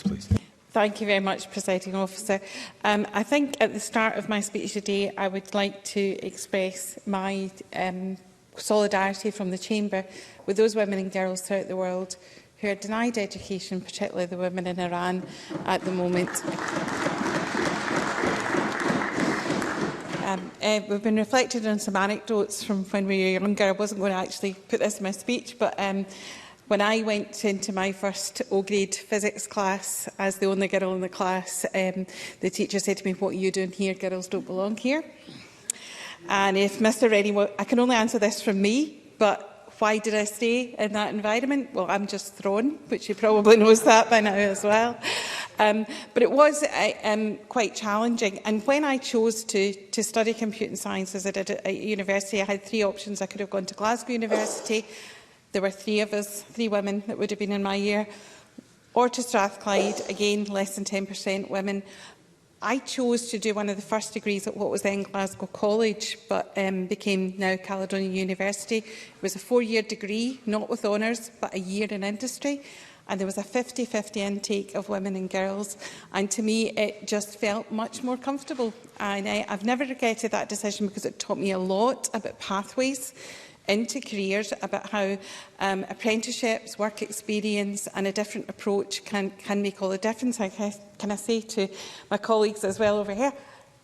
Please. Thank you very much, Presiding Officer. I think at the start of my speech today, I would like to express my solidarity from the Chamber with those women and girls throughout the world who are denied education, particularly the women in Iran at the moment. We've been reflected on some anecdotes from when we were younger. I wasn't going to actually put this in my speech, but when I went into my first O-grade physics class as the only girl in the class, the teacher said to me, "What are you doing here? Girls don't belong here." And if Mr Reddy, I can only answer this from me, but why did I stay in that environment? Well, I'm just thrown, which he probably knows that by now as well. But it was quite challenging. And when I chose to study computing science, as I did at university, I had three options. I could have gone to Glasgow University. There were three of us, 3 women that would have been in my year, or to Strathclyde, again, less than 10% women. I chose to do one of the first degrees at what was then Glasgow College, but became now Caledonian University. It was a 4-year degree, not with honours, but a year in industry. And there was a 50-50 intake of women and girls. And to me, it just felt much more comfortable. And I've never regretted that decision because it taught me a lot about pathways into careers, about how apprenticeships, work experience and a different approach can make all the difference. Can I say to my colleagues as well over here,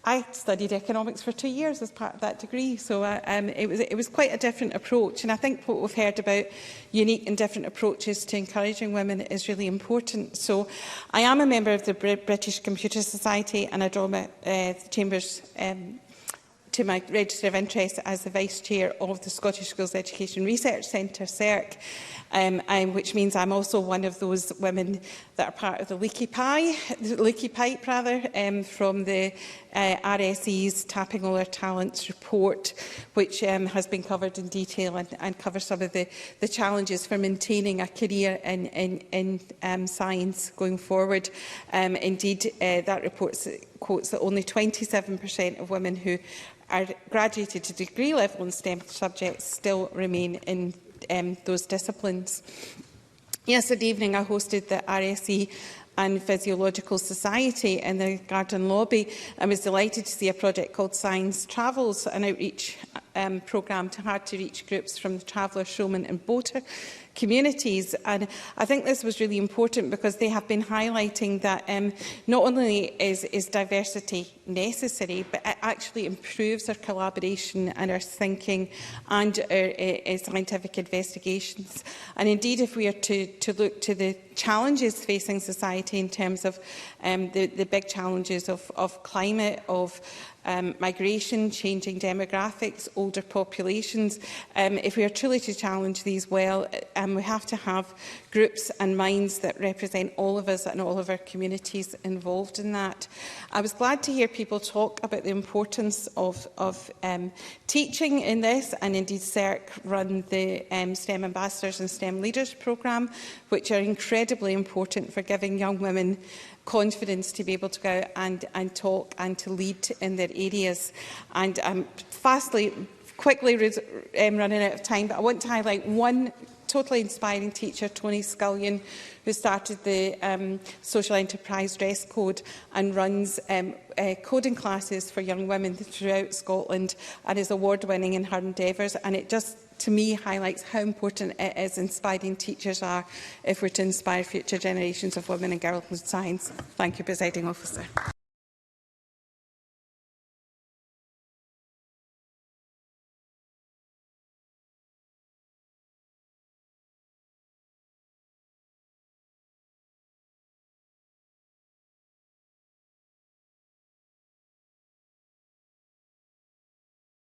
I studied economics for 2 years as part of that degree, so it was quite a different approach. And I think what we've heard about unique and different approaches to encouraging women is really important. So I am a member of the British Computer Society, and I draw my Chamber's to my register of interest as the Vice Chair of the Scottish Schools Education Research Centre, CERC, which means I'm also one of those women that are part of the leaky pipe from the RSE's Tapping All Our Talents report, which has been covered in detail and covers some of the challenges for maintaining a career in science going forward. Indeed, that report quotes that only 27% of women who are graduated to degree level in STEM subjects still remain in those disciplines. Yesterday evening, I hosted the RSE and Physiological Society in the Garden Lobby and was delighted to see a project called Science Travels, an outreach programme to hard-to-reach groups from the Traveller, Showman and Boater communities. And I think this was really important because they have been highlighting that not only is diversity necessary, but it actually improves our collaboration and our thinking and our scientific investigations. And indeed, if we are to look to the challenges facing society in terms of the big challenges of climate, of migration, changing demographics, older populations. If we are truly to challenge these well, we have to have groups and minds that represent all of us and all of our communities involved in that. I was glad to hear people talk about the importance of teaching in this, and indeed CERC run the STEM Ambassadors and STEM Leaders programme, which are incredibly important for giving young women confidence to be able to go out and talk and to lead in their areas. And I'm quickly running out of time, but I want to highlight one totally inspiring teacher, Tony Scullion, who started the Social Enterprise Dress Code and runs coding classes for young women throughout Scotland and is award-winning in her endeavours. And it just, to me, highlights how important it is inspiring teachers are if we're to inspire future generations of women and girls in science. Thank you, Presiding Officer.